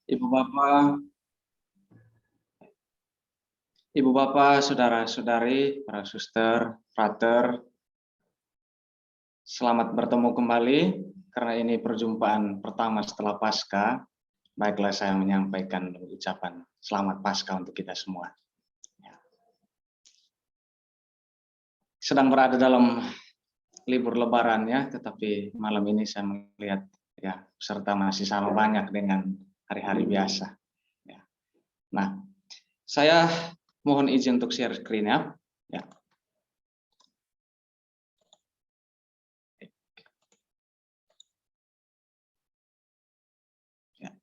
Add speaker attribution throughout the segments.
Speaker 1: Ibu Bapak, Ibu Bapak, saudara-saudari, para suster, frater, selamat bertemu kembali karena ini perjumpaan pertama setelah Paskah. Baiklah saya menyampaikan ucapan selamat Paskah untuk kita semua. Sedang berada dalam libur Lebaran ya, tetapi malam ini saya melihat ya peserta masih sama banyak dengan hari-hari biasa. Ya. Nah, saya mohon izin untuk share screen ya. Ya. Ya.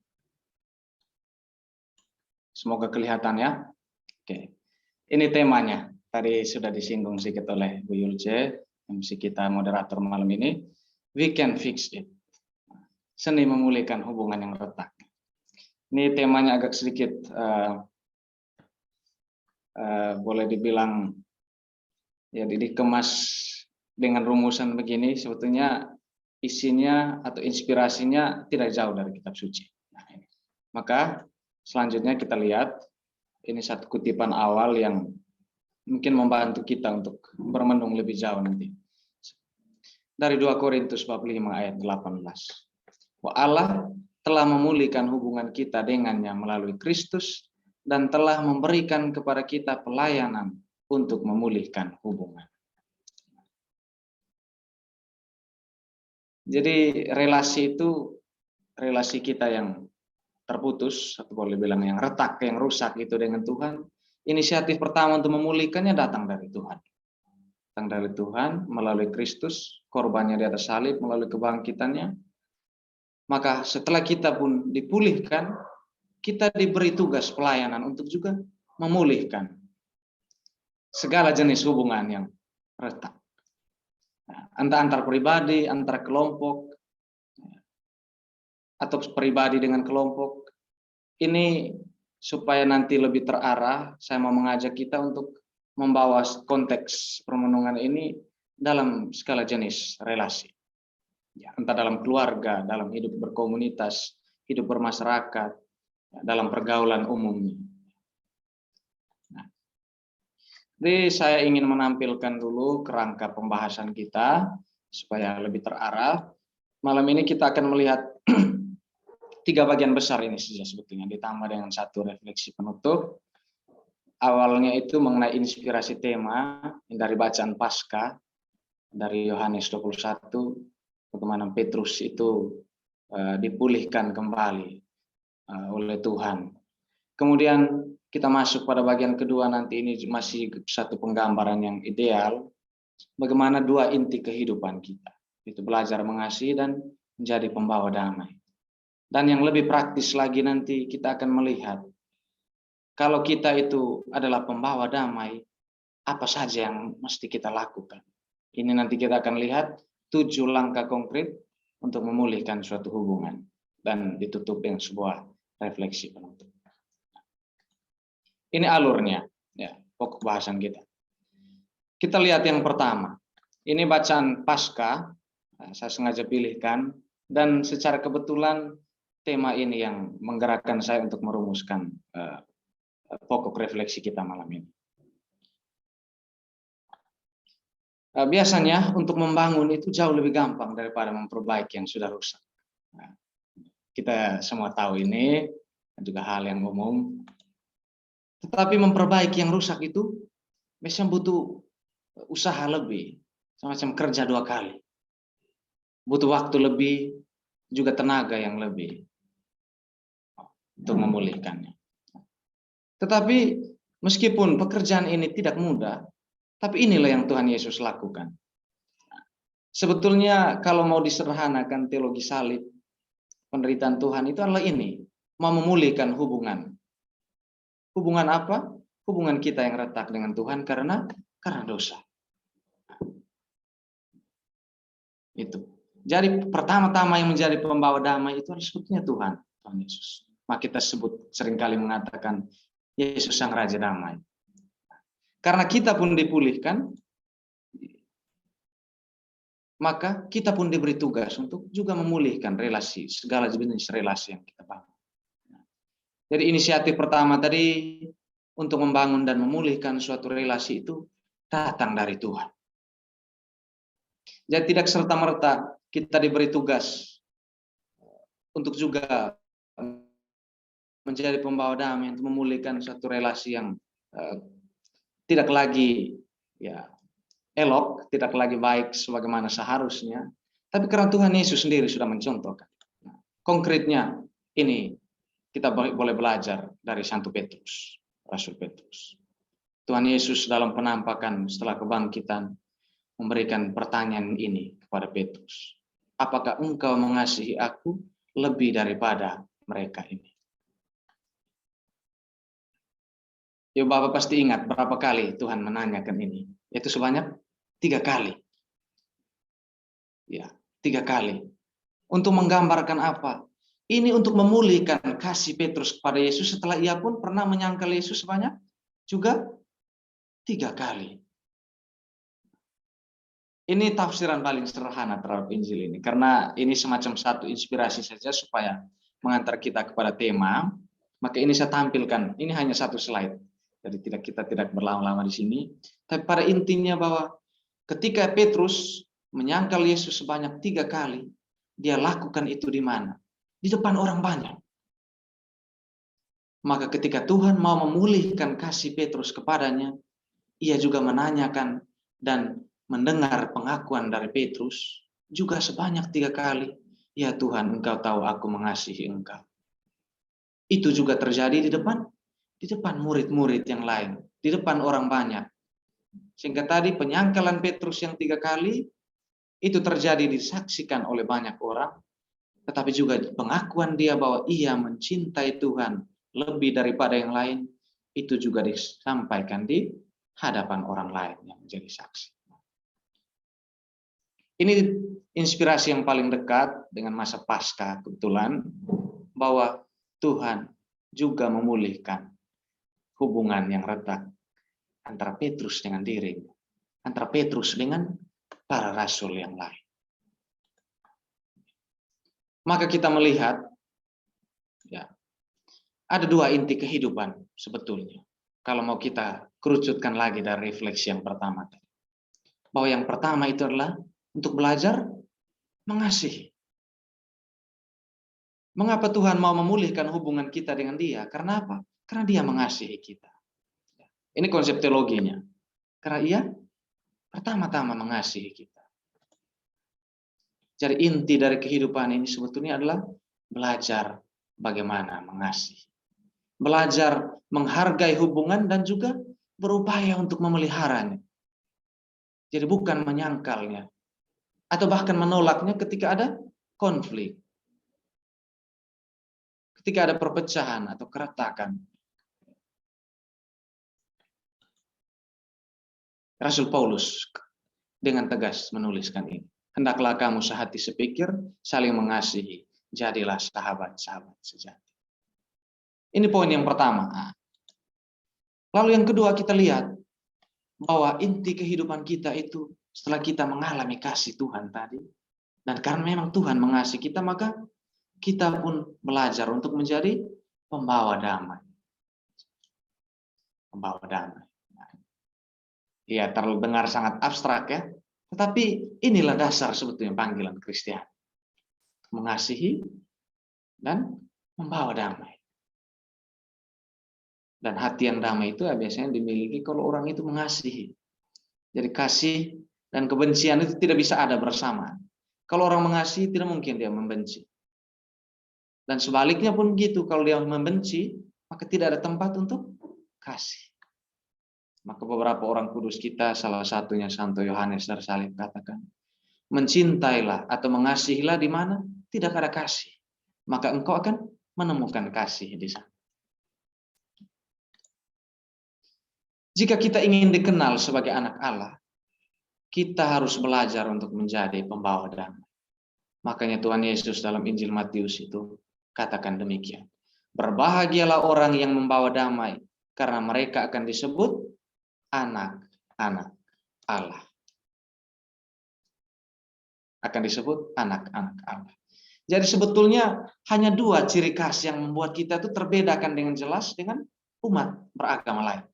Speaker 1: Semoga kelihatan ya. Oke. Ini temanya. Tadi sudah disinggung sedikit oleh Bu Yulce, MC kita moderator malam ini. We can fix it. Seni memulihkan hubungan yang retak. Ini temanya agak sedikit boleh dibilang ya dikemas dengan rumusan begini. Sebetulnya isinya atau inspirasinya tidak jauh dari kitab suci. Nah, ini. Maka selanjutnya kita lihat ini satu kutipan awal yang mungkin membantu kita untuk bermenung lebih jauh nanti. Dari 2 Korintus bab 5 ayat 18. Allah telah memulihkan hubungan kita dengannya melalui Kristus dan telah memberikan kepada kita pelayanan untuk memulihkan hubungan. Jadi relasi itu relasi kita yang terputus atau boleh bilang yang retak, yang rusak itu dengan Tuhan. Inisiatif pertama untuk memulihkannya datang dari Tuhan. Datang dari Tuhan melalui Kristus, korbannya di atas salib, melalui kebangkitannya. Maka setelah kita pun dipulihkan, kita diberi tugas pelayanan untuk juga memulihkan segala jenis hubungan yang retak. Antar pribadi, antar kelompok, atau pribadi dengan kelompok. Ini supaya nanti lebih terarah, saya mau mengajak kita untuk membawa konteks permenungan ini dalam skala jenis relasi. Ya, entah dalam keluarga, dalam hidup berkomunitas, hidup bermasyarakat, dalam pergaulan umumnya. Nah, jadi saya ingin menampilkan dulu kerangka pembahasan kita supaya lebih terarah. Malam ini kita akan melihat 3 bagian besar ini saja sebetulnya, ditambah dengan satu refleksi penutup. Awalnya itu mengenai inspirasi tema dari bacaan Paskah dari Yohanes 21, bagaimana Petrus itu dipulihkan kembali oleh Tuhan. Kemudian kita masuk pada bagian kedua, nanti ini masih satu penggambaran yang ideal, bagaimana 2 inti kehidupan kita, itu belajar mengasihi dan menjadi pembawa damai. Dan yang lebih praktis lagi nanti kita akan melihat, kalau kita itu adalah pembawa damai, apa saja yang mesti kita lakukan. Ini nanti kita akan lihat 7 langkah konkret untuk memulihkan suatu hubungan. Dan ditutup dengan sebuah refleksi penutup. Ini alurnya, ya, pokok bahasan kita. Kita lihat yang pertama. Ini bacaan Paskah, saya sengaja pilihkan, dan secara kebetulan tema ini yang menggerakkan saya untuk merumuskan pokok refleksi kita malam ini. Biasanya untuk membangun itu jauh lebih gampang daripada memperbaiki yang sudah rusak. Kita semua tahu ini, juga hal yang umum. Tetapi memperbaiki yang rusak itu biasanya butuh usaha lebih, semacam kerja 2 kali. Butuh waktu lebih, juga tenaga yang lebih untuk memulihkannya. Tetapi meskipun pekerjaan ini tidak mudah, tapi inilah yang Tuhan Yesus lakukan. Sebetulnya kalau mau disederhanakan teologi salib, penderitaan Tuhan itu adalah ini, mau memulihkan hubungan. Hubungan apa? Hubungan kita yang retak dengan Tuhan karena dosa. Itu. Jadi pertama-tama yang menjadi pembawa damai itu adalah sebetulnya Tuhan Yesus. Maka kita sebut seringkali mengatakan Yesus Sang Raja Damai. Karena kita pun dipulihkan, maka kita pun diberi tugas untuk juga memulihkan relasi, segala jenis relasi yang kita bangun. Jadi inisiatif pertama tadi untuk membangun dan memulihkan suatu relasi itu datang dari Tuhan. Jadi tidak serta-merta kita diberi tugas untuk juga menjadi pembawa damai, untuk memulihkan suatu relasi yang tidak lagi elok, tidak lagi baik sebagaimana seharusnya. Tapi karena Tuhan Yesus sendiri sudah mencontohkan. Konkretnya ini kita boleh belajar dari Santo Petrus, Rasul Petrus. Tuhan Yesus dalam penampakan setelah kebangkitan memberikan pertanyaan ini kepada Petrus. Apakah engkau mengasihi aku lebih daripada mereka ini? Ya, Bapak pasti ingat berapa kali Tuhan menanyakan ini. Itu sebanyak 3 kali. Ya, 3 kali. Untuk menggambarkan apa? Ini untuk memulihkan kasih Petrus kepada Yesus setelah ia pun pernah menyangkal Yesus sebanyak juga 3 kali. Ini tafsiran paling sederhana terhadap Injil ini, karena ini semacam satu inspirasi saja supaya mengantar kita kepada tema. Maka ini saya tampilkan, ini hanya satu slide, jadi kita tidak berlama-lama di sini. Tapi pada intinya bahwa ketika Petrus menyangkal Yesus sebanyak 3 kali, dia lakukan itu di mana? Di depan orang banyak. Maka ketika Tuhan mau memulihkan kasih Petrus kepadanya, ia juga menanyakan dan mendengar pengakuan dari Petrus juga sebanyak 3 kali. Ya Tuhan, engkau tahu aku mengasihi engkau. Itu juga terjadi di depan murid-murid yang lain, di depan orang banyak. Sehingga tadi penyangkalan Petrus yang 3 kali itu terjadi disaksikan oleh banyak orang, tetapi juga pengakuan dia bahwa ia mencintai Tuhan lebih daripada yang lain, itu juga disampaikan di hadapan orang lain yang menjadi saksi. Ini inspirasi yang paling dekat dengan masa Paskah kebetulan, bahwa Tuhan juga memulihkan hubungan yang retak antara Petrus dengan dirinya, antara Petrus dengan para rasul yang lain. Maka kita melihat ya, ada 2 inti kehidupan sebetulnya. Kalau mau kita kerucutkan lagi dari refleksi yang pertama tadi. Bahwa yang pertama itu adalah untuk belajar mengasihi. Mengapa Tuhan mau memulihkan hubungan kita dengan Dia? Karena apa? Karena Dia mengasihi kita. Ini konsep teologinya. Karena Ia pertama-tama mengasihi kita. Jadi inti dari kehidupan ini sebetulnya adalah belajar bagaimana mengasihi. Belajar menghargai hubungan dan juga berupaya untuk memeliharanya. Jadi bukan menyangkalnya. Atau bahkan menolaknya ketika ada konflik. Ketika ada perpecahan atau keretakan. Rasul Paulus dengan tegas menuliskan ini. Hendaklah kamu sehati sepikir, saling mengasihi, jadilah sahabat-sahabat sejati. Ini poin yang pertama. Lalu yang kedua kita lihat bahwa inti kehidupan kita itu setelah kita mengalami kasih Tuhan tadi, dan karena memang Tuhan mengasihi kita, maka kita pun belajar untuk menjadi pembawa damai. Pembawa damai. Ya, terdengar sangat abstrak ya, tetapi inilah dasar sebetulnya panggilan Kristiani. Mengasihi dan membawa damai. Dan hati yang damai itu biasanya dimiliki kalau orang itu mengasihi. Jadi kasih dan kebencian itu tidak bisa ada bersama. Kalau orang mengasihi, tidak mungkin dia membenci. Dan sebaliknya pun begitu, kalau dia membenci, maka tidak ada tempat untuk kasih. Maka beberapa orang kudus kita, salah satunya Santo Yohanes dari Salib katakan, mencintailah atau mengasihilah di mana tidak ada kasih. Maka engkau akan menemukan kasih di sana. Jika kita ingin dikenal sebagai anak Allah, kita harus belajar untuk menjadi pembawa damai. Makanya Tuhan Yesus dalam Injil Matius itu katakan demikian. Berbahagialah orang yang membawa damai, karena mereka akan disebut anak-anak Allah. Akan disebut anak-anak Allah. Jadi sebetulnya hanya dua ciri khas yang membuat kita itu terbedakan dengan jelas dengan umat beragama lain.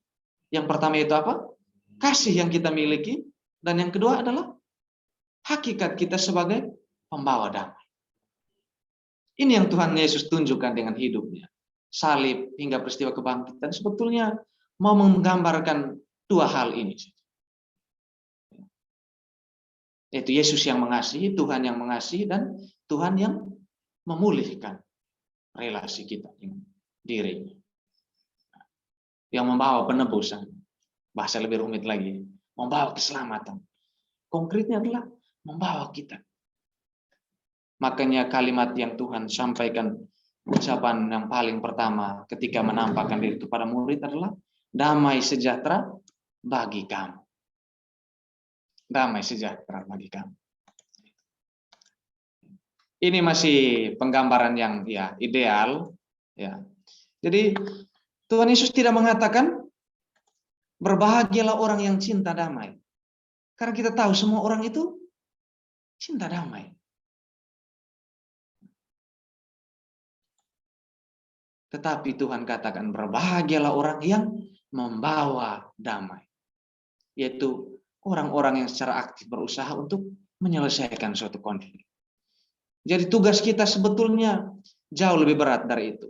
Speaker 1: Yang pertama itu apa? Kasih yang kita miliki. Dan yang kedua adalah hakikat kita sebagai pembawa damai. Ini yang Tuhan Yesus tunjukkan dengan hidupnya. Salib hingga peristiwa kebangkitan sebetulnya mau menggambarkan dua hal ini. Yaitu Yesus yang mengasihi, Tuhan yang mengasihi, dan Tuhan yang memulihkan relasi kita dengan dirinya. Yang membawa penebusan. Bahasa lebih rumit lagi. Membawa keselamatan. Konkretnya adalah membawa kita. Makanya kalimat yang Tuhan sampaikan, ucapan yang paling pertama ketika menampakkan diri kepada murid adalah damai sejahtera bagi kamu. Damai sejahtera bagi kamu. Ini masih penggambaran yang ya ideal, ya. Jadi Tuhan Yesus tidak mengatakan berbahagialah orang yang cinta damai. Karena kita tahu semua orang itu cinta damai. Tetapi Tuhan katakan berbahagialah orang yang membawa damai. Yaitu orang-orang yang secara aktif berusaha untuk menyelesaikan suatu konflik. Jadi tugas kita sebetulnya jauh lebih berat dari itu.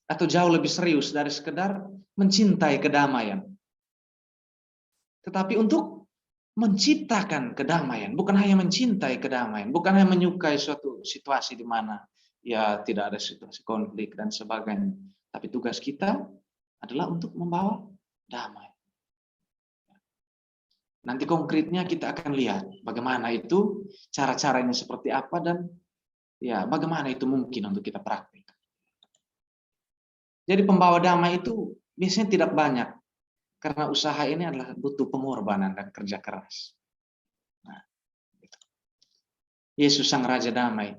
Speaker 1: Atau jauh lebih serius dari sekedar mencintai kedamaian. Tetapi untuk menciptakan kedamaian. Bukan hanya mencintai kedamaian. Bukan hanya menyukai suatu situasi di mana ya tidak ada situasi konflik dan sebagainya. Tapi tugas kita adalah untuk membawa damai. Nanti konkretnya kita akan lihat bagaimana itu, cara-caranya seperti apa, dan ya bagaimana itu mungkin untuk kita praktik. Jadi pembawa damai itu biasanya tidak banyak, karena usaha ini adalah butuh pengorbanan dan kerja keras. Nah, Yesus Sang Raja Damai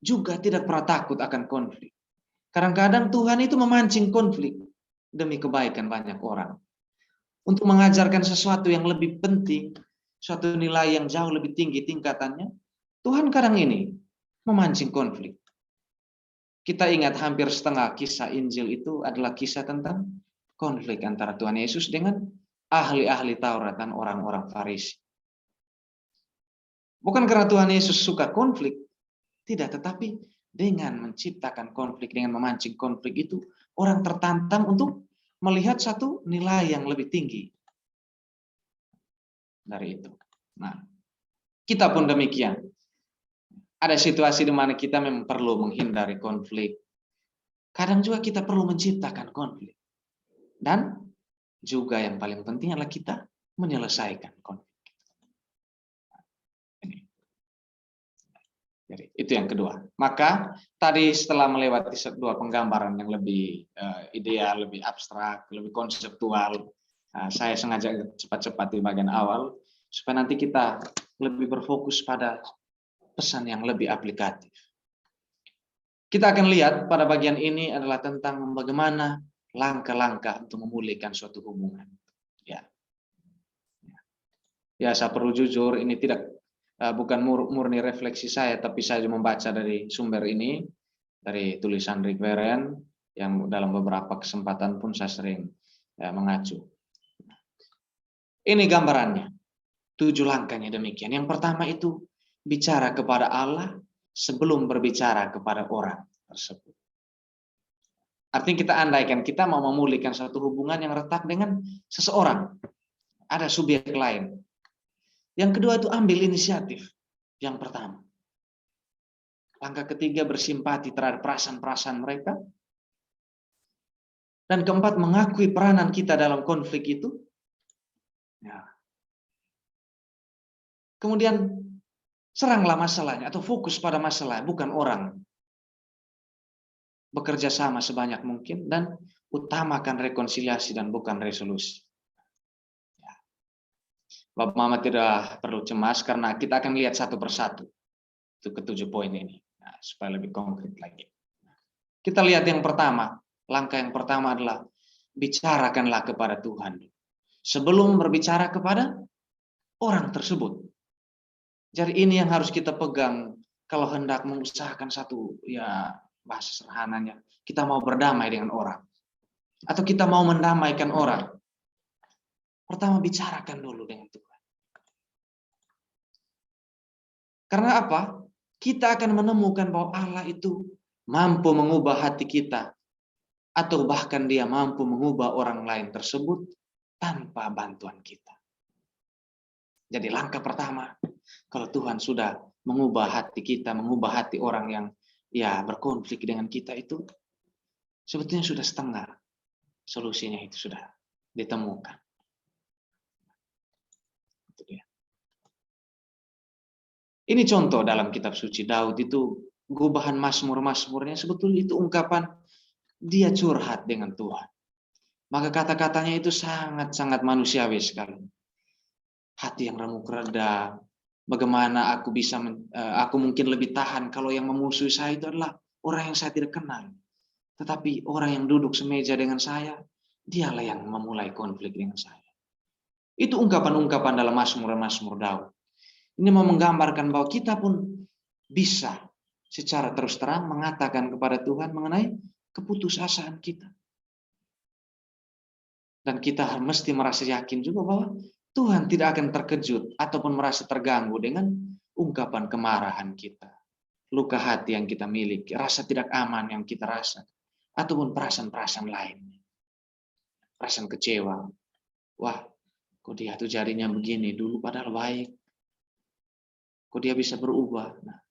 Speaker 1: juga tidak pernah takut akan konflik. Kadang-kadang Tuhan itu memancing konflik demi kebaikan banyak orang. Untuk mengajarkan sesuatu yang lebih penting, suatu nilai yang jauh lebih tinggi tingkatannya, Tuhan kadang ini memancing konflik. Kita ingat hampir setengah kisah Injil itu adalah kisah tentang konflik antara Tuhan Yesus dengan ahli-ahli Taurat dan orang-orang Farisi. Bukan karena Tuhan Yesus suka konflik, tidak, tetapi dengan menciptakan konflik, dengan memancing konflik itu, orang tertantang untuk melihat satu nilai yang lebih tinggi dari itu. Nah, kita pun demikian. Ada situasi di mana kita memang perlu menghindari konflik. Kadang juga kita perlu menciptakan konflik. Dan juga yang paling penting adalah kita menyelesaikan konflik. Jadi itu yang kedua. Maka tadi setelah melewati dua penggambaran yang lebih ideal, lebih abstrak, lebih konseptual, saya sengaja cepat-cepat di bagian awal supaya nanti kita lebih berfokus pada pesan yang lebih aplikatif. Kita akan lihat pada bagian ini adalah tentang bagaimana langkah-langkah untuk memulihkan suatu hubungan. Ya, saya perlu jujur, ini bukan murni refleksi saya, tapi saya membaca dari sumber ini, dari tulisan Rick Warren, yang dalam beberapa kesempatan pun saya sering mengacu. Ini gambarannya, 7 langkahnya demikian. Yang pertama itu, bicara kepada Allah sebelum berbicara kepada orang tersebut. Artinya kita andaikan kita mau memulihkan suatu hubungan yang retak dengan seseorang, ada subjek lain. Yang kedua itu ambil inisiatif. Yang pertama. Langkah ketiga bersimpati terhadap perasaan-perasaan mereka. Dan keempat mengakui peranan kita dalam konflik itu. Ya. Kemudian seranglah masalahnya atau fokus pada masalah, bukan orang. Bekerja sama sebanyak mungkin dan utamakan rekonsiliasi dan bukan resolusi. Bapak Mama tidak perlu cemas karena kita akan lihat satu persatu itu ke-7 poin ini, supaya lebih konkret lagi. Kita lihat yang pertama, langkah yang pertama adalah bicarakanlah kepada Tuhan sebelum berbicara kepada orang tersebut. Jadi ini yang harus kita pegang kalau hendak mengusahakan satu, ya bahasa sederhananya, kita mau berdamai dengan orang, atau kita mau mendamaikan orang, pertama bicarakan dulu dengan Tuhan. Karena apa? Kita akan menemukan bahwa Allah itu mampu mengubah hati kita, atau bahkan Dia mampu mengubah orang lain tersebut tanpa bantuan kita. Jadi langkah pertama, kalau Tuhan sudah mengubah hati kita, mengubah hati orang yang ya berkonflik dengan kita itu, sebetulnya sudah setengah solusinya itu sudah ditemukan. Itu dia. Ini contoh dalam kitab suci Daud itu, gubahan Mazmur-Mazmurnya sebetulnya itu ungkapan dia curhat dengan Tuhan. Maka kata-katanya itu sangat-sangat manusiawi sekali. Hati yang remuk reda, bagaimana aku bisa, aku mungkin lebih tahan kalau yang memusuhi saya itu adalah orang yang saya tidak kenal. Tetapi orang yang duduk semeja dengan saya, dialah yang memulai konflik dengan saya. Itu ungkapan-ungkapan dalam Mazmur-Mazmur Daud. Ini mau menggambarkan bahwa kita pun bisa secara terus terang mengatakan kepada Tuhan mengenai keputusasaan kita. Dan kita mesti merasa yakin juga bahwa Tuhan tidak akan terkejut ataupun merasa terganggu dengan ungkapan kemarahan kita, luka hati yang kita miliki, rasa tidak aman yang kita rasa, ataupun perasaan-perasaan lain. Perasaan kecewa. Wah, kok dia tuh jadinya begini, dulu padahal baik. Kok dia bisa berubah. Nah,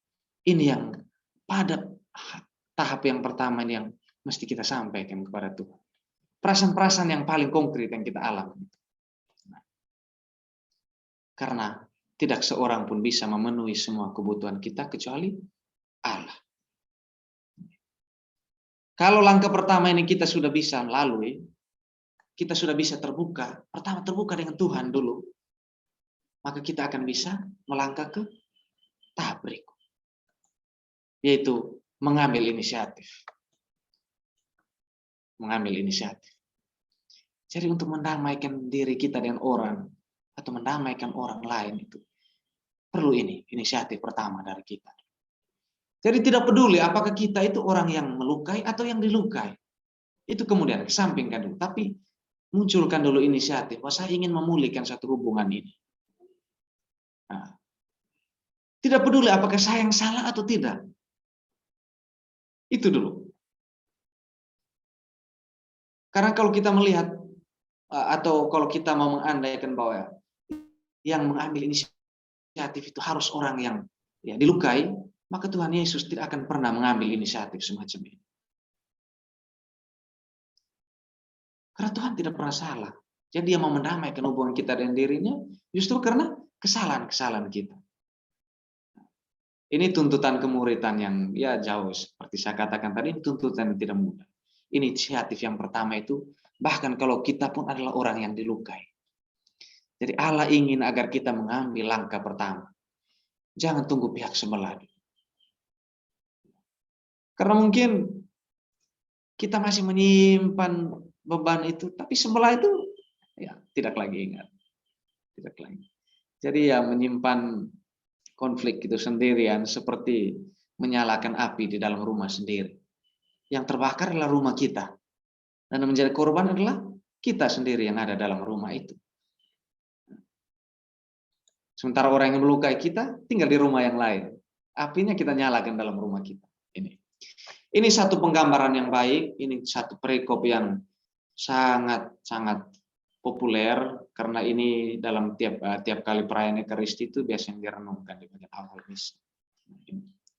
Speaker 1: ini yang pada tahap yang pertama yang mesti kita sampaikan kepada Tuhan. Perasaan-perasaan yang paling konkret yang kita alami. Karena tidak seorang pun bisa memenuhi semua kebutuhan kita kecuali Allah. Kalau langkah pertama ini kita sudah bisa lalui, kita sudah bisa terbuka, pertama terbuka dengan Tuhan dulu, maka kita akan bisa melangkah ke tahap berikut, yaitu mengambil inisiatif. Mengambil inisiatif. Jadi untuk mendamaikan diri kita dengan orang, atau mendamaikan orang lain itu, perlu ini, inisiatif pertama dari kita. Jadi tidak peduli apakah kita itu orang yang melukai atau yang dilukai. Itu kemudian kesampingkan dulu. Tapi munculkan dulu inisiatif, bahwa saya ingin memulihkan satu hubungan ini. Nah, tidak peduli apakah saya yang salah atau tidak. Itu dulu. Karena kalau kita melihat, atau kalau kita mau mengandaikan bahwa yang mengambil inisiatif itu harus orang yang ya dilukai, maka Tuhan Yesus tidak akan pernah mengambil inisiatif semacam ini. Karena Tuhan tidak pernah salah. Jadi Dia mau mendamaikan hubungan kita dengan dirinya justru karena kesalahan-kesalahan kita. Ini tuntutan kemuridan yang ya jauh, seperti saya katakan tadi, tuntutan yang tidak mudah. Inisiatif yang pertama itu, bahkan kalau kita pun adalah orang yang dilukai. Jadi Allah ingin agar kita mengambil langkah pertama. Jangan tunggu pihak sebelah. Karena mungkin kita masih menyimpan beban itu, tapi sebelah itu ya tidak lagi ingat. Tidak lagi. Jadi ya menyimpan konflik itu sendirian seperti menyalakan api di dalam rumah sendiri. Yang terbakar adalah rumah kita. Dan menjadi korban adalah kita sendiri yang ada dalam rumah itu. Sementara orang yang melukai kita tinggal di rumah yang lain. Apinya kita nyalakan dalam rumah kita. Ini satu penggambaran yang baik. Ini satu perikop yang sangat-sangat populer. Karena ini dalam tiap kali perayaan Ekaristi itu biasanya direnungkan di bagian awal misa.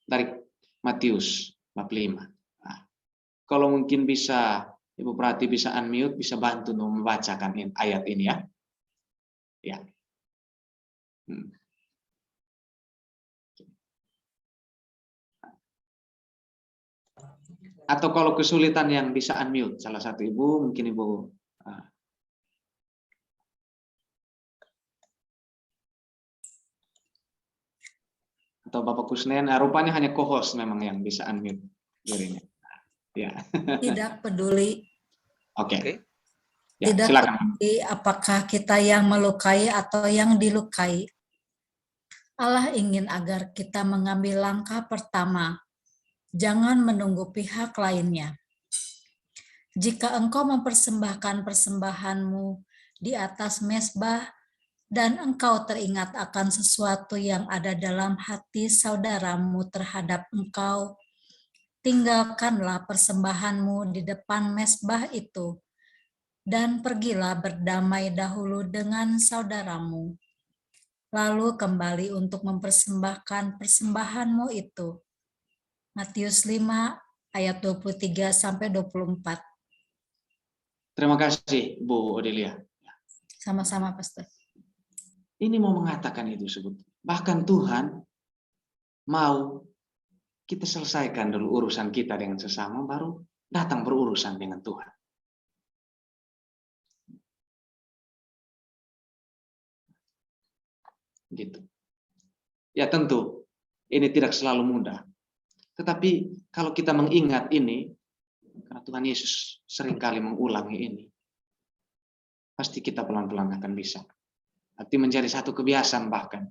Speaker 1: Dari Matius bab 5. Nah, kalau mungkin bisa Ibu Prati bisa unmute, bisa bantu membacakan ayat ini ya. Ya. Atau kalau kesulitan yang bisa unmute salah satu ibu, mungkin ibu. Atau Bapak Kusnen, rupanya hanya co-host memang yang bisa unmute dirinya. Ya.
Speaker 2: Tidak peduli.
Speaker 1: Oke. Ya,
Speaker 2: tidak
Speaker 1: silakan.
Speaker 2: peduli apakah kita yang melukai atau yang dilukai. Allah ingin agar kita mengambil langkah pertama, jangan menunggu pihak lainnya. Jika engkau mempersembahkan persembahanmu di atas mezbah dan engkau teringat akan sesuatu yang ada dalam hati saudaramu terhadap engkau, tinggalkanlah persembahanmu di depan mezbah itu dan pergilah berdamai dahulu dengan saudaramu. Lalu kembali untuk mempersembahkan persembahanmu itu. Matius 5 ayat 23-24.
Speaker 1: Terima kasih Bu Odelia.
Speaker 2: Sama-sama, Pastor.
Speaker 1: Ini mau mengatakan itu sebut. Bahkan Tuhan mau kita selesaikan dulu urusan kita dengan sesama, baru datang berurusan dengan Tuhan. Gitu. Ya tentu, ini tidak selalu mudah. Tetapi kalau kita mengingat ini, karena Tuhan Yesus seringkali mengulangi ini, pasti kita pelan-pelan akan bisa. Arti menjadi satu kebiasaan bahkan.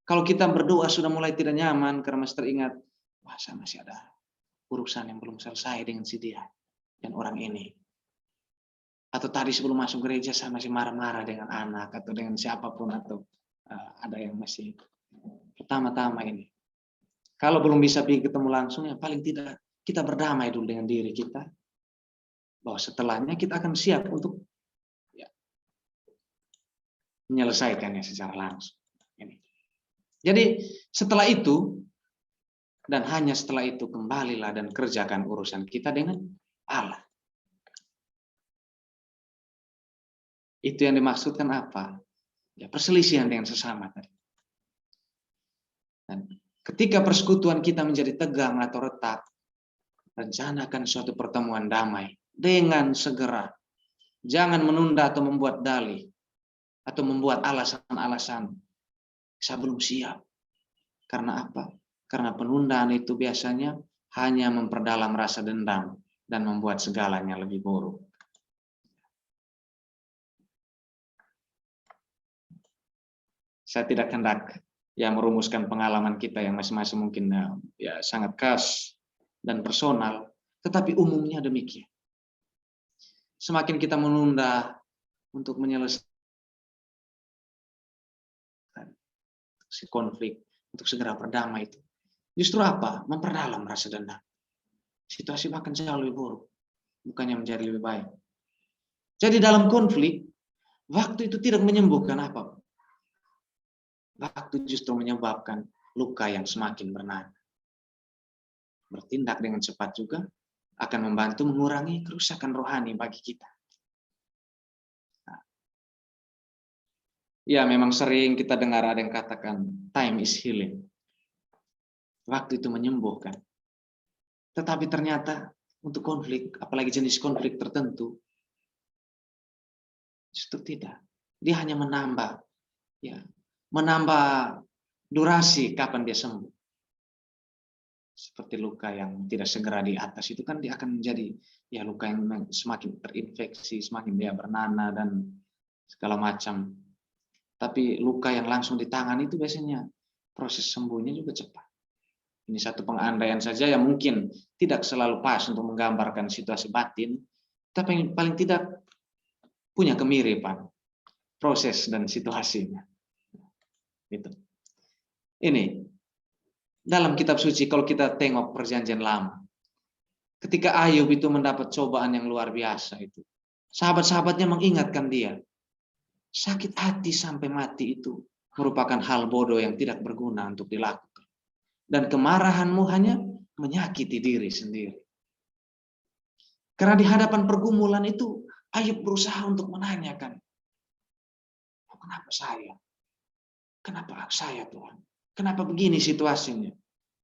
Speaker 1: Kalau kita berdoa sudah mulai tidak nyaman karena masih teringat, wah saya masih ada urusan yang belum selesai dengan si dia dan orang ini. Atau tadi sebelum masuk gereja saya masih marah-marah dengan anak atau dengan siapapun, atau ada yang masih pertama-tama ini. Kalau belum bisa pergi ketemu langsung, ya paling tidak kita berdamai dulu dengan diri kita, bahwa setelahnya kita akan siap untuk menyelesaikannya secara langsung. Ini. Jadi setelah itu, dan hanya setelah itu, kembalilah dan kerjakan urusan kita dengan Allah. Itu yang dimaksudkan apa? Ya, perselisihan dengan sesama tadi. Dan ketika persekutuan kita menjadi tegang atau retak, rencanakan suatu pertemuan damai dengan segera. Jangan menunda atau membuat dalih atau membuat alasan-alasan. Saya belum siap. Karena apa? Karena penundaan itu biasanya hanya memperdalam rasa dendam dan membuat segalanya lebih buruk. Saya tidak hendak merumuskan pengalaman kita yang masing-masing mungkin sangat khas dan personal, tetapi umumnya demikian. Semakin kita menunda untuk menyelesaikan si konflik, untuk segera berdamai itu, justru apa? Memperdalam rasa dendam. Situasi bahkan jauh lebih buruk, bukannya menjadi lebih baik. Jadi dalam konflik, waktu itu tidak menyembuhkan apa. Waktu justru menyebabkan luka yang semakin bernanah. Bertindak dengan cepat juga akan membantu mengurangi kerusakan rohani bagi kita. Ya, memang sering kita dengar ada yang katakan time is healing. Waktu itu menyembuhkan. Tetapi ternyata untuk konflik, apalagi jenis konflik tertentu, justru tidak. Dia hanya menambah durasi kapan dia sembuh. Seperti luka yang tidak segera di atas itu kan dia akan menjadi luka yang semakin terinfeksi, semakin dia bernanah dan segala macam. Tapi luka yang langsung di tangan itu biasanya proses sembuhnya juga cepat. Ini satu pengandaian saja yang mungkin tidak selalu pas untuk menggambarkan situasi batin, tapi paling tidak punya kemiripan proses dan situasinya. Gitu. Ini dalam kitab suci kalau kita tengok perjanjian lama, ketika Ayub itu mendapat cobaan yang luar biasa itu, sahabat-sahabatnya mengingatkan dia, sakit hati sampai mati itu merupakan hal bodoh yang tidak berguna untuk dilakukan. Dan kemarahanmu hanya menyakiti diri sendiri. Karena di hadapan pergumulan itu, Ayub berusaha untuk menanyakan, kenapa saya? Kenapa saya Tuhan? Kenapa begini situasinya?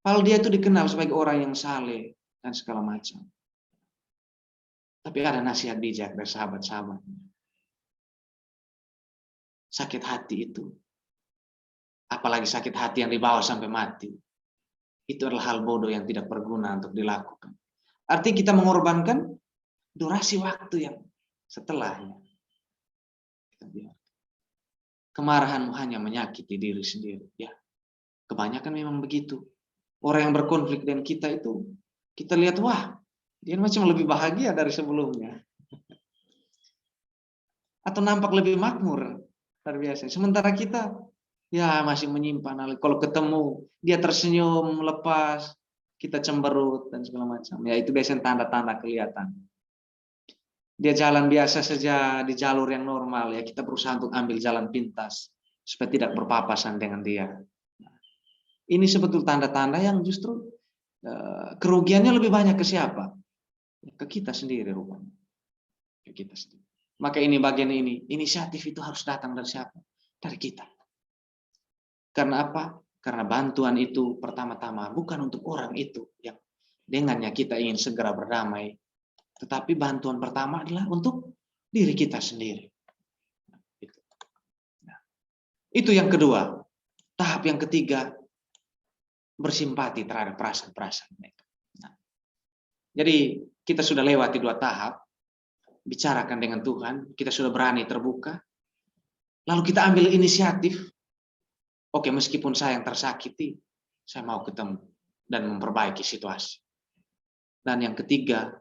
Speaker 1: Padahal dia itu dikenal sebagai orang yang saleh dan segala macam. Tapi ada nasihat bijak dari sahabat-sahabatnya. Sakit hati itu, apalagi sakit hati yang dibawa sampai mati, itu adalah hal bodoh yang tidak berguna untuk dilakukan. Artinya kita mengorbankan durasi waktu yang setelahnya. Kemarahanmu hanya menyakiti diri sendiri. Ya, Kebanyakan memang begitu. Orang yang berkonflik dengan kita itu, kita lihat, wah, dia macam lebih bahagia dari sebelumnya. Atau nampak lebih makmur dari biasa. Sementara kita, ya masih menyimpan. Kalau ketemu, dia tersenyum, lepas, kita cemberut, dan segala macam. Ya itu biasanya tanda-tanda kelihatan. Dia jalan biasa saja di jalur yang normal, ya kita berusaha untuk ambil jalan pintas, supaya tidak berpapasan dengan dia. Ini sebetulnya tanda-tanda yang justru kerugiannya lebih banyak ke siapa? Ke kita sendiri rupanya. Ke kita sendiri. Maka ini bagian ini, inisiatif itu harus datang dari siapa? Dari kita. Karena apa? Karena bantuan itu pertama-tama bukan untuk orang itu yang dengannya kita ingin segera berdamai. Tetapi bantuan pertama adalah untuk diri kita sendiri. Itu yang kedua. Tahap yang ketiga, bersimpati terhadap perasaan-perasaan mereka. Jadi kita sudah lewati 2 tahap, bicarakan dengan Tuhan, kita sudah berani terbuka, lalu kita ambil inisiatif, oke meskipun saya yang tersakiti, saya mau ketemu dan memperbaiki situasi. Dan yang ketiga,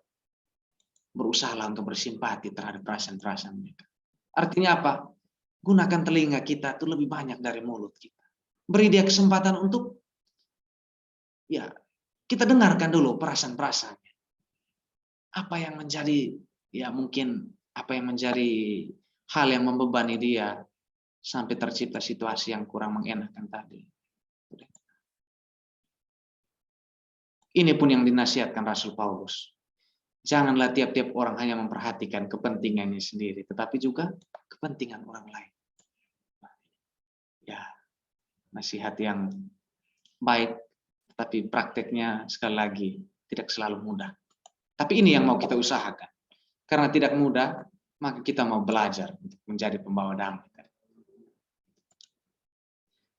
Speaker 1: berusaha untuk bersimpati terhadap perasaan-perasaan mereka. Artinya apa? Gunakan telinga kita itu lebih banyak dari mulut kita. Beri dia kesempatan untuk, ya kita dengarkan dulu perasaan-perasaannya. Apa yang menjadi, ya mungkin apa yang menjadi hal yang membebani dia sampai tercipta situasi yang kurang mengenakan tadi. Ini pun yang dinasihatkan Rasul Paulus. Janganlah tiap-tiap orang hanya memperhatikan kepentingannya sendiri, tetapi juga kepentingan orang lain. Ya, nasihat yang baik, tapi prakteknya sekali lagi tidak selalu mudah. Tapi ini yang mau kita usahakan. Karena tidak mudah, maka kita mau belajar untuk menjadi pembawa damai.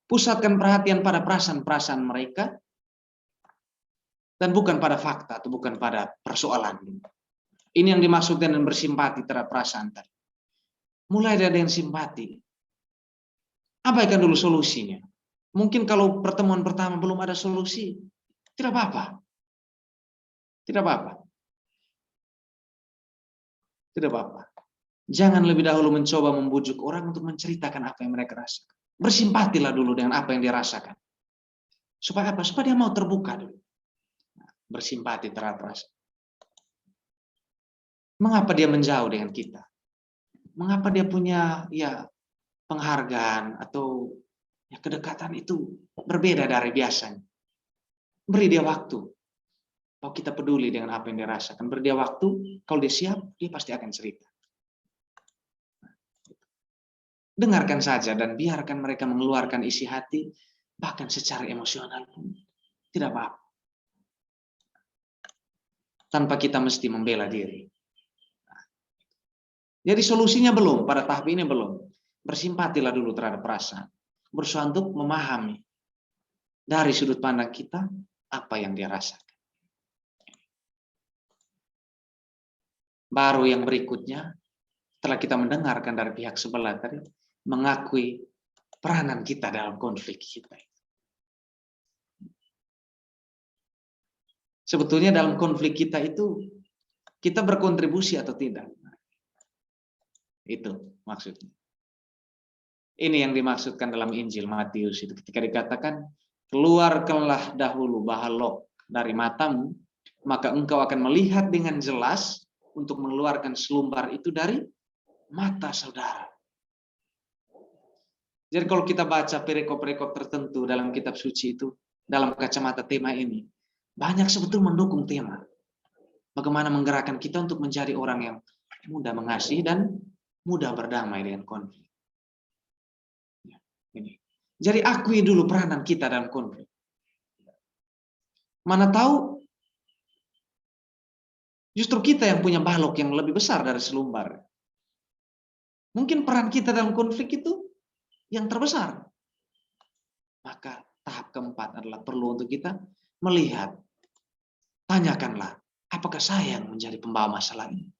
Speaker 1: Pusatkan perhatian pada perasaan-perasaan mereka, dan bukan pada fakta atau bukan pada persoalan. Ini yang dimaksud dengan bersimpati terhadap perasaan tadi. Mulai dari yang simpati. Abaikan dulu solusinya. Mungkin kalau pertemuan pertama belum ada solusi, tidak apa-apa. Tidak apa-apa. Tidak apa-apa. Jangan lebih dahulu mencoba membujuk orang untuk menceritakan apa yang mereka rasakan. Bersimpatilah dulu dengan apa yang dia rasakan. Supaya apa? Supaya dia mau terbuka dulu. Bersimpati terhadap perasaan. Mengapa dia menjauh dengan kita? Mengapa dia punya penghargaan atau kedekatan itu berbeda dari biasanya? Beri dia waktu. Kalau kita peduli dengan apa yang dia rasakan, beri dia waktu. Kalau dia siap, dia pasti akan cerita. Dengarkan saja dan biarkan mereka mengeluarkan isi hati, bahkan secara emosional pun tidak apa-apa. Tanpa kita mesti membela diri. Jadi solusinya belum, pada tahap ini belum. Bersimpatilah dulu terhadap perasaan. Berusaha untuk memahami dari sudut pandang kita apa yang dia rasakan. Baru yang berikutnya, setelah kita mendengarkan dari pihak sebelah tadi, mengakui peranan kita dalam konflik kita. Sebetulnya dalam konflik kita itu, kita berkontribusi atau tidak? Itu maksudnya. Ini yang dimaksudkan dalam Injil Matius itu ketika dikatakan, keluarkanlah dahulu bahalok dari matamu, maka engkau akan melihat dengan jelas untuk mengeluarkan selumbar itu dari mata saudara. Jadi kalau kita baca perikop-perikop tertentu dalam kitab suci itu, dalam kacamata tema ini, banyak sebetulnya mendukung tema. Bagaimana menggerakkan kita untuk menjadi orang yang mudah mengasihi dan mudah berdamai dengan konflik. Ini. Jadi akui dulu peranan kita dalam konflik. Mana tahu justru kita yang punya balok yang lebih besar dari selumbar. Mungkin peran kita dalam konflik itu yang terbesar. Maka tahap keempat adalah perlu untuk kita melihat, tanyakanlah, apakah saya yang menjadi pembawa masalah ini?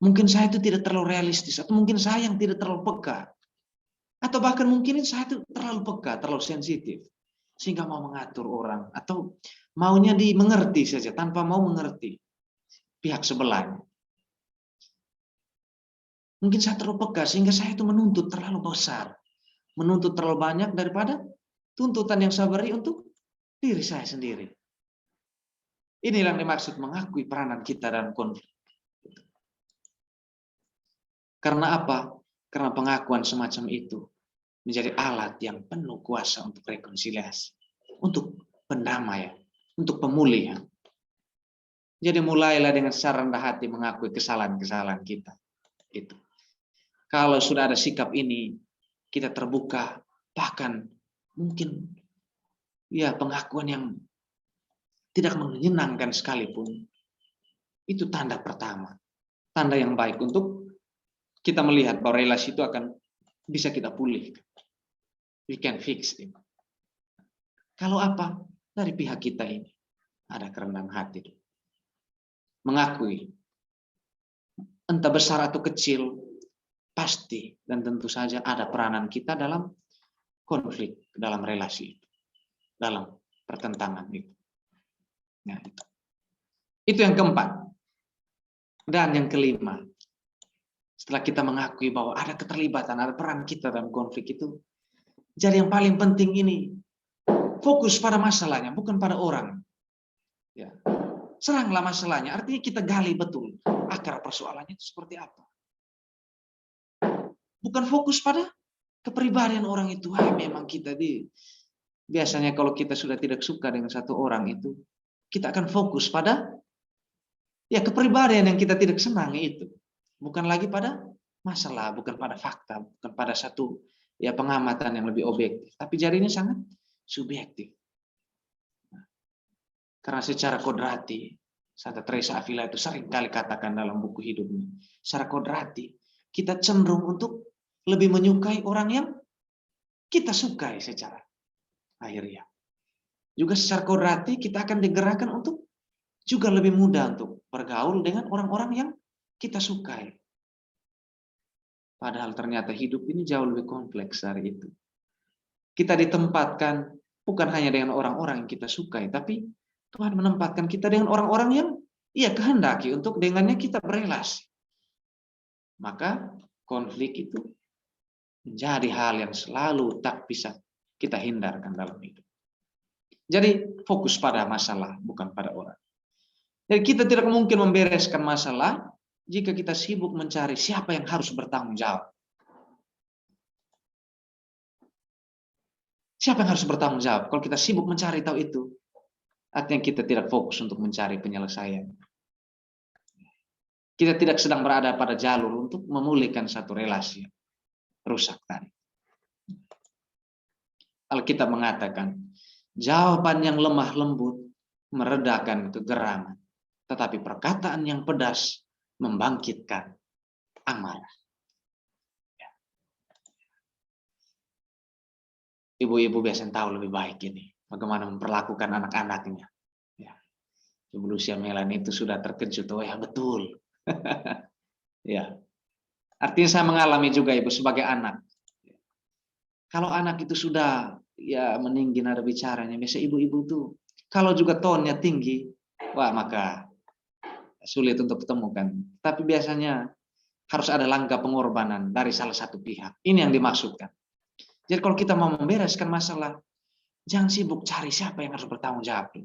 Speaker 1: Mungkin saya itu tidak terlalu realistis, atau mungkin saya yang tidak terlalu peka. Atau bahkan mungkin saya itu terlalu peka, terlalu sensitif, sehingga mau mengatur orang, atau maunya dimengerti saja, tanpa mau mengerti pihak sebelahnya. Mungkin saya terlalu peka, sehingga saya itu menuntut terlalu besar, menuntut terlalu banyak daripada tuntutan yang saya beri untuk diri saya sendiri. Inilah yang dimaksud mengakui peranan kita dalam konflik. Karena apa? Karena pengakuan semacam itu menjadi alat yang penuh kuasa untuk rekonsiliasi, untuk pendamaian, untuk pemulihan. Jadi mulailah dengan secara rendah hati mengakui kesalahan-kesalahan kita. Itu. Kalau sudah ada sikap ini, kita terbuka, bahkan mungkin ya pengakuan yang tidak menyenangkan sekalipun, itu tanda pertama, tanda yang baik untuk kita melihat bahwa relasi itu akan bisa kita pulihkan. We can fix it. Kalau apa? Dari pihak kita ini ada kerendahan hati. Mengakui, entah besar atau kecil, pasti dan tentu saja ada peranan kita dalam konflik, dalam relasi itu, dalam pertentangan itu. Nah, itu yang keempat. Dan yang kelima, setelah kita mengakui bahwa ada keterlibatan, ada peran kita dalam konflik itu, jadi yang paling penting ini, fokus pada masalahnya, bukan pada orang. Ya. Seranglah masalahnya, artinya kita gali betul akar persoalannya itu seperti apa. Bukan fokus pada kepribadian orang itu. Memang kita biasanya kalau kita sudah tidak suka dengan satu orang itu, kita akan fokus pada ya kepribadian yang kita tidak senang itu. Bukan lagi pada masalah, bukan pada fakta, bukan pada satu ya pengamatan yang lebih objektif. Tapi jadinya sangat subjektif. Karena secara kodrati, Santa Teresa Avila itu sering kali katakan dalam buku hidupnya, secara kodrati, kita cenderung untuk lebih menyukai orang yang kita sukai secara akhirnya. Juga secara kodrati kita akan digerakkan untuk juga lebih mudah untuk bergaul dengan orang-orang yang kita sukai. Padahal ternyata hidup ini jauh lebih kompleks dari itu. Kita ditempatkan bukan hanya dengan orang-orang yang kita sukai, tapi Tuhan menempatkan kita dengan orang-orang yang ia kehendaki untuk dengannya kita berelasi. Maka konflik itu menjadi hal yang selalu tak bisa kita hindarkan dalam hidup. Jadi fokus pada masalah, bukan pada orang. Jadi kita tidak mungkin membereskan masalah jika kita sibuk mencari siapa yang harus bertanggung jawab. Siapa yang harus bertanggung jawab? Kalau kita sibuk mencari tahu itu, artinya kita tidak fokus untuk mencari penyelesaian. Kita tidak sedang berada pada jalur untuk memulihkan satu relasi rusak tadi. Alkitab mengatakan, jawaban yang lemah lembut meredakan kegeraman, tetapi perkataan yang pedas membangkitkan amarah. Ibu-ibu biasanya tahu lebih baik ini, bagaimana memperlakukan anak-anaknya. Ya. Ibu Lucia Melani itu sudah terkejut, oh ya betul. Ya, artinya saya mengalami juga ibu sebagai anak. Kalau anak itu sudah ya meninggi nada bicaranya, biasa ibu-ibu tuh kalau juga tonnya tinggi, wah maka sulit untuk ketemukan. Tapi biasanya harus ada langkah pengorbanan dari salah satu pihak. Ini yang dimaksudkan. Jadi kalau kita mau membereskan masalah, jangan sibuk cari siapa yang harus bertanggung jawab.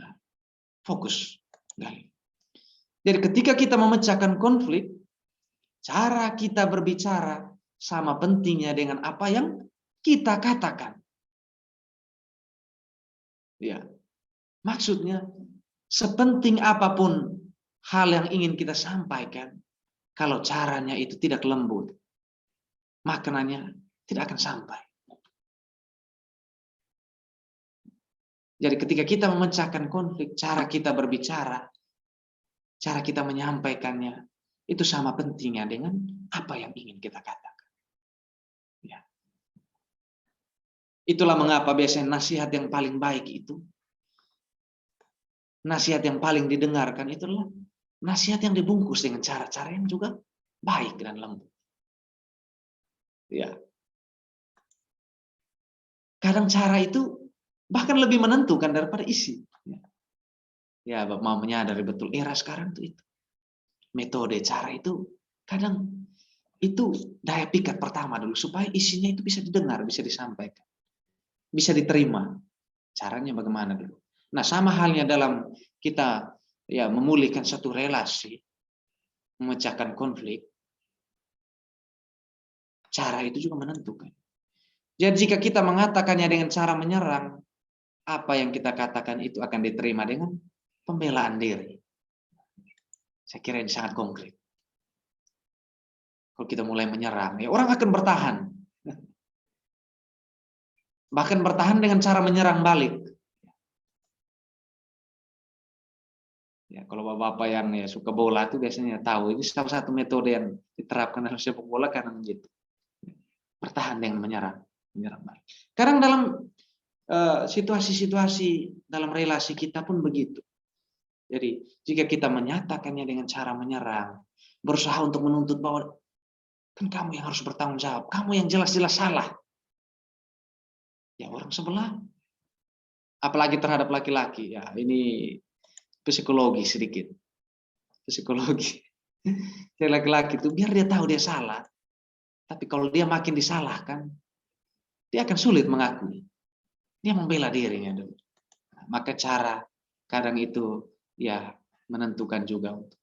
Speaker 1: Nah, fokus. Jadi ketika kita memecahkan konflik, cara kita berbicara sama pentingnya dengan apa yang kita katakan. Ya, maksudnya sepenting apapun hal yang ingin kita sampaikan, kalau caranya itu tidak lembut, maknanya tidak akan sampai. Jadi ketika kita memecahkan konflik, cara kita berbicara, cara kita menyampaikannya, itu sama pentingnya dengan apa yang ingin kita katakan. Ya. Itulah mengapa biasanya nasihat yang paling baik itu, nasihat yang paling didengarkan itulah nasihat yang dibungkus dengan cara-cara yang juga baik dan lembut. Ya. kadang cara itu bahkan lebih menentukan daripada isi. Ya, Bapak mau menyadari betul era sekarang tuh itu. Metode cara itu kadang itu daya pikat pertama dulu supaya isinya itu bisa didengar, bisa disampaikan, bisa diterima. Caranya bagaimana dulu. Nah, sama halnya dalam kita ya memulihkan satu relasi, memecahkan konflik, cara itu juga menentukan. Jadi jika kita mengatakannya dengan cara menyerang, apa yang kita katakan itu akan diterima dengan pembelaan diri. Saya kira ini sangat konkret. Kalau kita mulai menyerang, ya orang akan bertahan. Bahkan bertahan dengan cara menyerang balik. Ya, kalau bapak-bapak yang ya, suka bola itu biasanya tahu, ini salah satu metode yang diterapkan dalam sepak bola karena begitu. Bertahan dengan menyerang balik. Kadang dalam situasi-situasi dalam relasi kita pun begitu. Jadi jika kita menyatakannya dengan cara menyerang, berusaha untuk menuntut bahwa kan kamu yang harus bertanggung jawab, kamu yang jelas-jelas salah. Ya orang sebelah, apalagi terhadap laki-laki, ya ini psikologi sedikit. Psikologi. Jadi laki-laki itu biar dia tahu dia salah, tapi kalau dia makin disalahkan, dia akan sulit mengakui. Dia membela dirinya dulu. Maka cara kadang itu ya menentukan juga untuk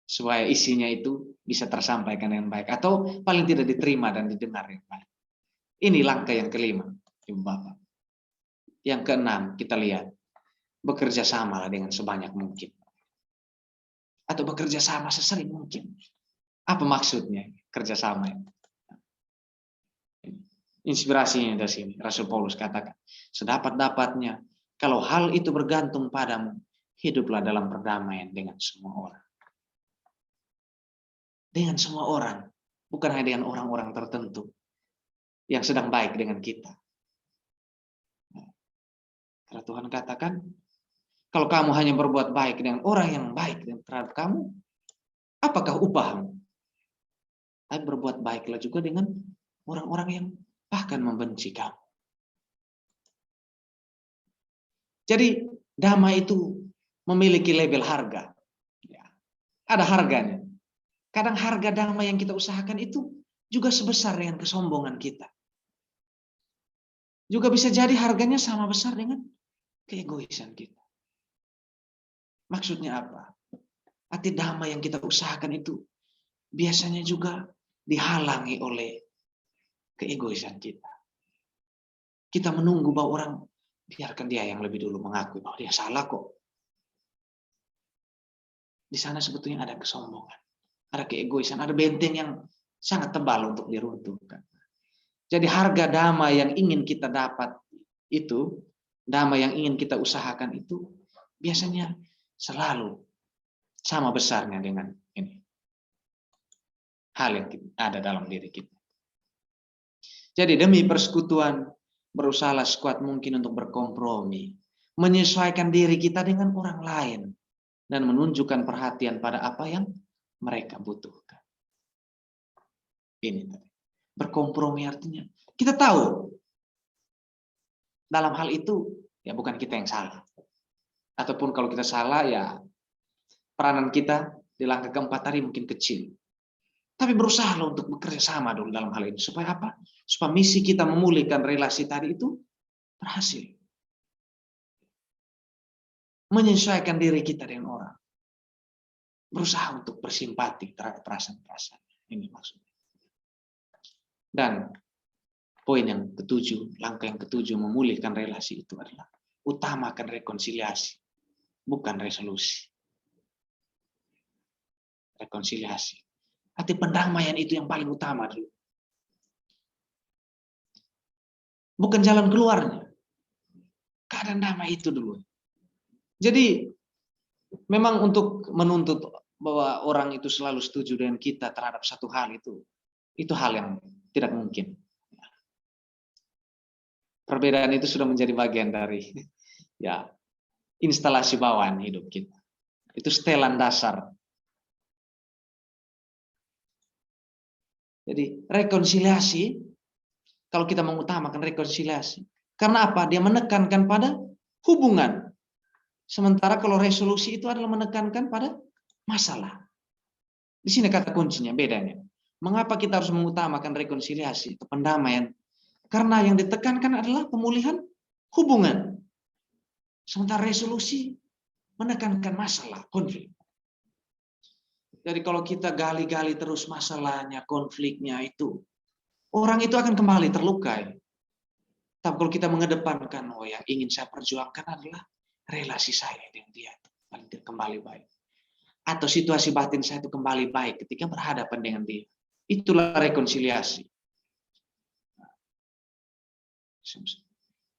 Speaker 1: supaya isinya itu bisa tersampaikan dengan baik atau paling tidak diterima dan didengar dengan baik. Ini langkah yang kelima, Ibu Bapak. Yang keenam kita lihat bekerja sama dengan sebanyak mungkin atau bekerja sama sesering mungkin. Apa maksudnya kerjasama? Inspirasinya dari sini Rasul Paulus katakan, sedapat-dapatnya kalau hal itu bergantung padamu, hiduplah dalam perdamaian dengan semua orang. Dengan semua orang, bukan hanya dengan orang-orang tertentu yang sedang baik dengan kita. Karena Tuhan katakan, kalau kamu hanya berbuat baik dengan orang yang baik terhadap kamu, apakah upahmu? Tapi berbuat baiklah juga dengan orang-orang yang bahkan membenci kamu. Jadi damai itu memiliki label harga. Ada harganya. Kadang harga damai yang kita usahakan itu juga sebesar dengan kesombongan kita. Juga bisa jadi harganya sama besar dengan keegoisan kita. Maksudnya apa? Arti damai yang kita usahakan itu biasanya juga dihalangi oleh keegoisan kita. Kita menunggu bahwa orang biarkan dia yang lebih dulu mengakui bahwa dia salah kok. Di sana sebetulnya ada kesombongan, ada keegoisan, ada benteng yang sangat tebal untuk diruntuhkan. Jadi harga damai yang ingin kita dapat itu, damai yang ingin kita usahakan itu biasanya selalu sama besarnya dengan ini. Hal yang ada dalam diri kita. Jadi demi persekutuan, berusahalah sekuat mungkin untuk berkompromi, menyesuaikan diri kita dengan orang lain, dan menunjukkan perhatian pada apa yang mereka butuhkan. Ini tadi. Berkompromi artinya kita tahu dalam hal itu ya bukan kita yang salah. Ataupun kalau kita salah ya peranan kita di langkah keempat tadi mungkin kecil. Tapi berusaha untuk bekerja sama dulu dalam hal ini. Supaya apa? Supaya misi kita memulihkan relasi tadi itu berhasil. Menyesuaikan diri kita dengan orang. Berusaha untuk bersimpati terhadap perasaan-perasaan. Ini maksudnya. Dan poin yang ketujuh, langkah yang ketujuh memulihkan relasi itu adalah utamakan rekonsiliasi, bukan resolusi. Rekonsiliasi. Arti pendamaian itu yang paling utama dulu. Bukan jalan keluarnya. Keadaan damai itu dulu. Jadi memang untuk menuntut bahwa orang itu selalu setuju dengan kita terhadap satu hal itu hal yang tidak mungkin. Perbedaan itu sudah menjadi bagian dari ya instalasi bawaan hidup kita. Itu setelan dasar. Jadi rekonsiliasi kalau kita mengutamakan rekonsiliasi. Karena apa? Dia menekankan pada hubungan. Sementara kalau resolusi itu adalah menekankan pada masalah. Di sini kata kuncinya, bedanya. Mengapa kita harus mengutamakan rekonsiliasi atau pendamaian? Karena yang ditekankan adalah pemulihan hubungan. Sementara resolusi menekankan masalah, konflik. Jadi kalau kita gali-gali terus masalahnya, konfliknya itu, orang itu akan kembali terlukai. Tapi kalau kita mengedepankan, oh yang ingin saya perjuangkan adalah relasi saya dengan dia kembali baik. Atau situasi batin saya itu kembali baik ketika berhadapan dengan dia. Itulah rekonsiliasi.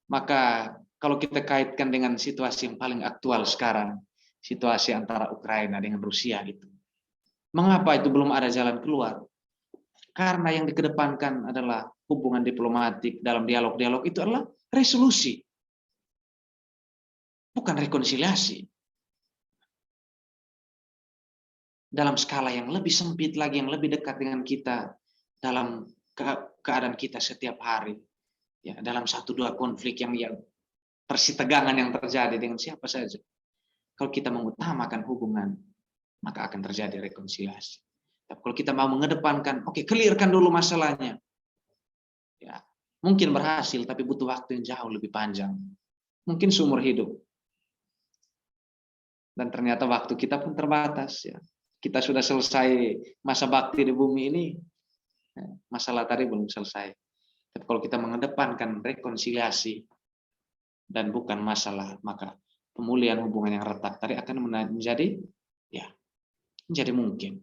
Speaker 1: Maka kalau kita kaitkan dengan situasi yang paling aktual sekarang, situasi antara Ukraina dengan Rusia itu. Mengapa itu belum ada jalan keluar? Karena yang dikedepankan adalah hubungan diplomatik dalam dialog-dialog itu adalah resolusi. Bukan rekonsiliasi. Dalam skala yang lebih sempit lagi, yang lebih dekat dengan kita, dalam keadaan kita setiap hari. Ya, dalam 1-2 konflik yang persitegangan yang terjadi dengan siapa saja. Kalau kita mengutamakan hubungan, maka akan terjadi rekonsiliasi. Tapi kalau kita mau mengedepankan, oke, clearkan dulu masalahnya. Ya, mungkin berhasil, tapi butuh waktu yang jauh lebih panjang. Mungkin seumur hidup. Dan ternyata waktu kita pun terbatas. Ya. Kita sudah selesai masa bakti di bumi ini, masalah tadi belum selesai. Tapi kalau kita mengedepankan rekonsiliasi dan bukan masalah, maka pemulihan hubungan yang retak tadi akan menjadi mungkin.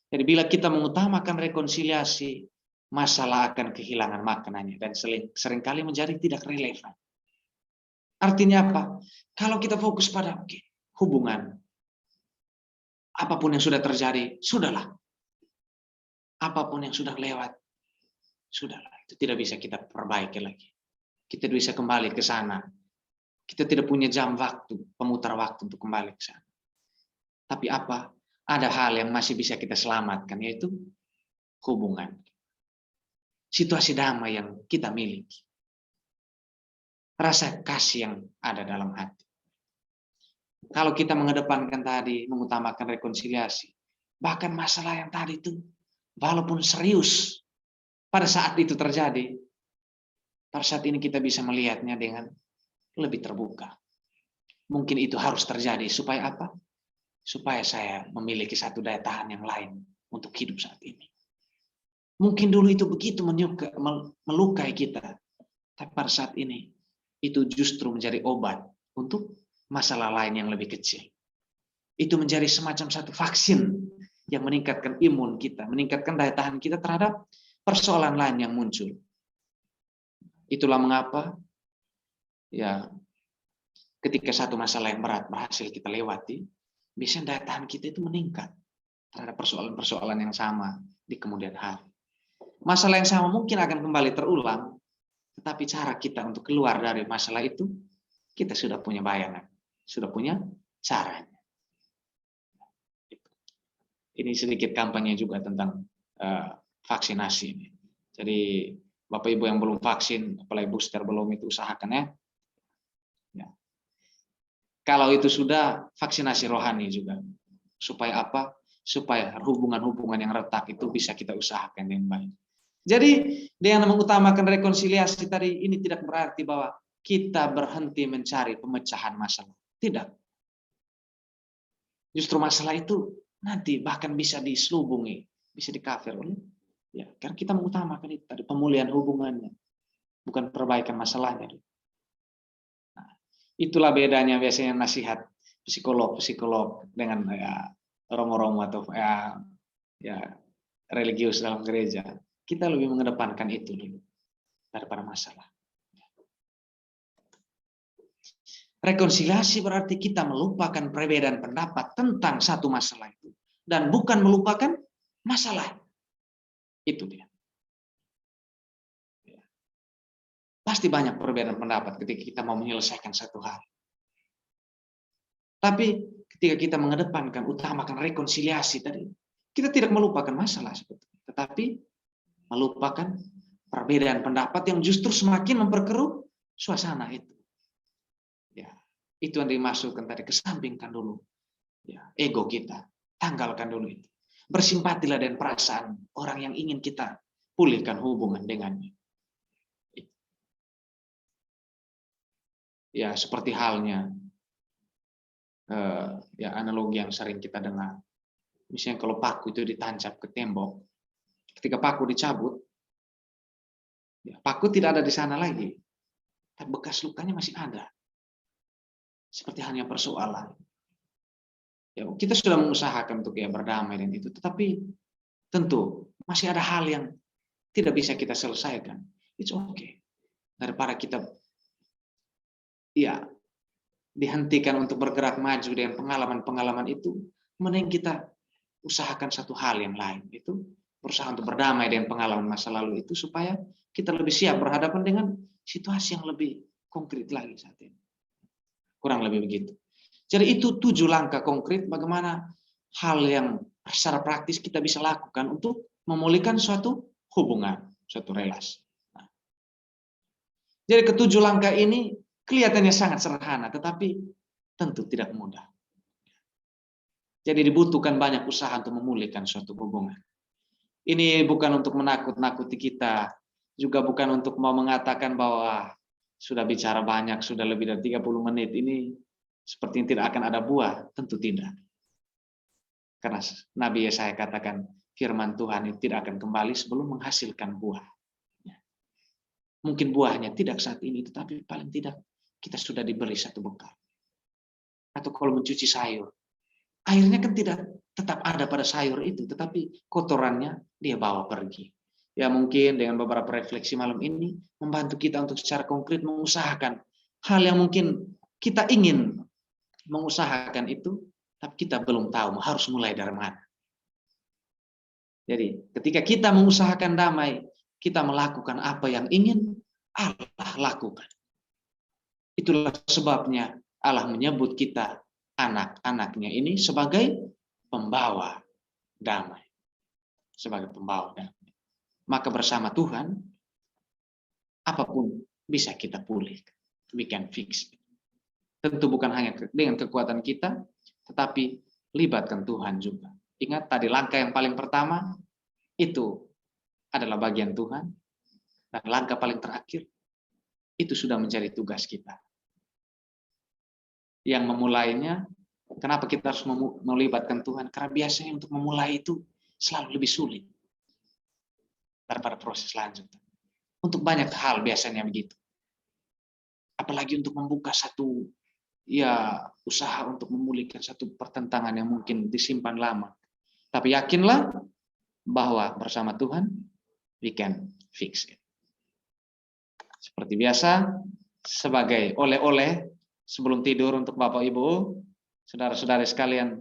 Speaker 1: Jadi bila kita mengutamakan rekonsiliasi, masalah akan kehilangan maknanya dan seringkali menjadi tidak relevan. Artinya apa? Kalau kita fokus pada hubungan, apapun yang sudah terjadi, sudahlah. Apapun yang sudah lewat, sudahlah. Itu tidak bisa kita perbaiki lagi. Kita bisa kembali ke sana. Kita tidak punya jam waktu, pemutar waktu untuk kembali ke sana. Tapi apa? Ada hal yang masih bisa kita selamatkan, yaitu hubungan. Situasi damai yang kita miliki. Rasa kasih yang ada dalam hati. Kalau kita mengedepankan tadi, mengutamakan rekonsiliasi, bahkan masalah yang tadi itu, walaupun serius, pada saat itu terjadi, pada saat ini kita bisa melihatnya dengan lebih terbuka. Mungkin itu harus terjadi, supaya apa? Supaya saya memiliki satu daya tahan yang lain untuk hidup saat ini. Mungkin dulu itu begitu melukai kita, tapi pada saat ini, itu justru menjadi obat untuk masalah lain yang lebih kecil. Itu menjadi semacam satu vaksin yang meningkatkan imun kita, meningkatkan daya tahan kita terhadap persoalan lain yang muncul. Itulah mengapa ketika satu masalah yang berat berhasil kita lewati, biasanya daya tahan kita itu meningkat terhadap persoalan-persoalan yang sama di kemudian hari. Masalah yang sama mungkin akan kembali terulang, tetapi cara kita untuk keluar dari masalah itu, kita sudah punya bayangan. Sudah punya caranya. Ini sedikit kampanye juga tentang vaksinasi ini. Jadi Bapak Ibu yang belum vaksin, apalagi booster belum, itu usahakan ya. Kalau itu sudah, vaksinasi rohani juga. Supaya apa? Supaya hubungan-hubungan yang retak itu bisa kita usahakan dengan baik. Jadi dengan mengutamakan rekonsiliasi tadi, ini tidak berarti bahwa kita berhenti mencari pemecahan masalah. Tidak. Justru masalah itu nanti bahkan bisa diselubungi, bisa dikafir oleh karena kita mengutamakan itu tadi, pemulihan hubungannya, bukan perbaikan masalahnya. Nah, itulah bedanya biasanya nasihat psikolog dengan romo-romo atau religius dalam gereja. Kita lebih mengedepankan itu dulu daripada masalah. Rekonsiliasi berarti kita melupakan perbedaan pendapat tentang satu masalah itu. Dan bukan melupakan masalah. Itu dia. Pasti banyak perbedaan pendapat ketika kita mau menyelesaikan satu hal. Tapi ketika kita mengedepankan, utamakan rekonsiliasi tadi, kita tidak melupakan masalah sebetulnya. Tetapi melupakan perbedaan pendapat yang justru semakin memperkeruh suasana itu. Ya, itu yang dimasukkan tadi, kesampingkan dulu ya, ego kita, tanggalkan dulu itu. Bersimpatilah dengan perasaan orang yang ingin kita pulihkan hubungan dengannya. Ya, seperti halnya ya analogi yang sering kita dengar. Misalnya kalau paku itu ditancap ke tembok, ketika paku dicabut, ya, paku tidak ada di sana lagi, tapi bekas lukanya masih ada. Seperti halnya persoalan. Ya, kita sudah mengusahakan untuk ya berdamai dengan itu, tetapi tentu masih ada hal yang tidak bisa kita selesaikan. It's okay. Daripada kita ya dihentikan untuk bergerak maju dengan pengalaman-pengalaman itu, mending kita usahakan satu hal yang lain, itu berusaha untuk berdamai dengan pengalaman masa lalu itu supaya kita lebih siap berhadapan dengan situasi yang lebih konkret lagi saat ini. Kurang lebih begitu. Jadi itu 7 langkah konkret bagaimana hal yang secara praktis kita bisa lakukan untuk memulihkan suatu hubungan, suatu relasi. Nah, jadi ke-7 langkah ini kelihatannya sangat sederhana, tetapi tentu tidak mudah. Jadi dibutuhkan banyak usaha untuk memulihkan suatu hubungan. Ini bukan untuk menakut-nakuti kita, juga bukan untuk mau mengatakan bahwa sudah bicara banyak, sudah lebih dari 30 menit, ini seperti tidak akan ada buah, tentu tidak. Karena Nabi Yesaya katakan, firman Tuhan itu tidak akan kembali sebelum menghasilkan buah. Mungkin buahnya tidak saat ini, tetapi paling tidak kita sudah diberi satu bekal. Atau kalau mencuci sayur, airnya kan tidak tetap ada pada sayur itu, tetapi kotorannya dia bawa pergi. Ya mungkin dengan beberapa refleksi malam ini, membantu kita untuk secara konkret mengusahakan hal yang mungkin kita ingin mengusahakan itu, tapi kita belum tahu harus mulai dari mana. Jadi ketika kita mengusahakan damai, kita melakukan apa yang ingin Allah lakukan. Itulah sebabnya Allah menyebut kita anak-anaknya ini sebagai pembawa damai. Sebagai pembawa damai. Maka bersama Tuhan, apapun bisa kita pulihkan. We can fix it. Tentu bukan hanya dengan kekuatan kita, tetapi libatkan Tuhan juga. Ingat tadi langkah yang paling pertama, itu adalah bagian Tuhan. Dan langkah paling terakhir, itu sudah menjadi tugas kita. Yang memulainya, kenapa kita harus melibatkan Tuhan? Karena biasanya untuk memulai itu selalu lebih sulit daripada proses selanjutnya. Untuk banyak hal biasanya begitu. Apalagi untuk membuka satu ya usaha untuk memulihkan satu pertentangan yang mungkin disimpan lama. Tapi yakinlah bahwa bersama Tuhan we can fix it. Seperti biasa, sebagai oleh-oleh sebelum tidur untuk Bapak Ibu, saudara-saudari sekalian,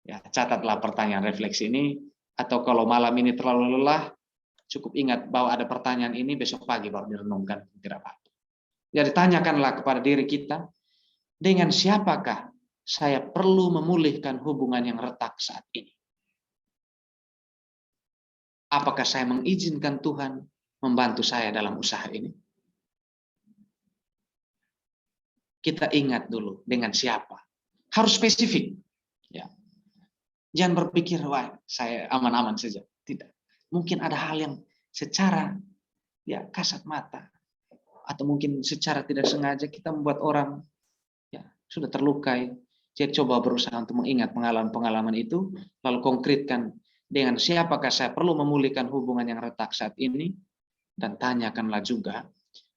Speaker 1: ya catatlah pertanyaan refleksi ini, atau kalau malam ini terlalu lelah, cukup ingat bahwa ada pertanyaan ini besok pagi baru direnungkan, tidak apa-apa. Jadi tanyakanlah kepada diri kita, dengan siapakah saya perlu memulihkan hubungan yang retak saat ini? Apakah saya mengizinkan Tuhan membantu saya dalam usaha ini? Kita ingat dulu dengan siapa. Harus spesifik. Ya. Jangan berpikir, wah saya aman-aman saja. Tidak. Mungkin ada hal yang secara ya kasat mata. Atau mungkin secara tidak sengaja kita membuat orang ya sudah terlukai. Jadi coba berusaha untuk mengingat pengalaman-pengalaman itu. Lalu konkretkan dengan siapakah saya perlu memulihkan hubungan yang retak saat ini. Dan tanyakanlah juga,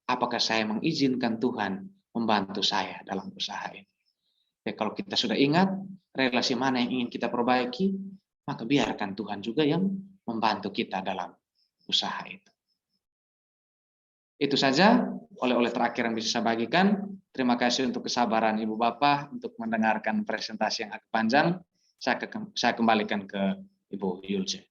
Speaker 1: apakah saya mengizinkan Tuhan membantu saya dalam usaha ini. Ya, kalau kita sudah ingat relasi mana yang ingin kita perbaiki, maka biarkan Tuhan juga yang membantu kita dalam usaha itu. Itu saja oleh-oleh terakhir yang bisa saya bagikan. Terima kasih untuk kesabaran Ibu Bapak untuk mendengarkan presentasi yang agak panjang. Saya kembalikan ke Ibu Yulce.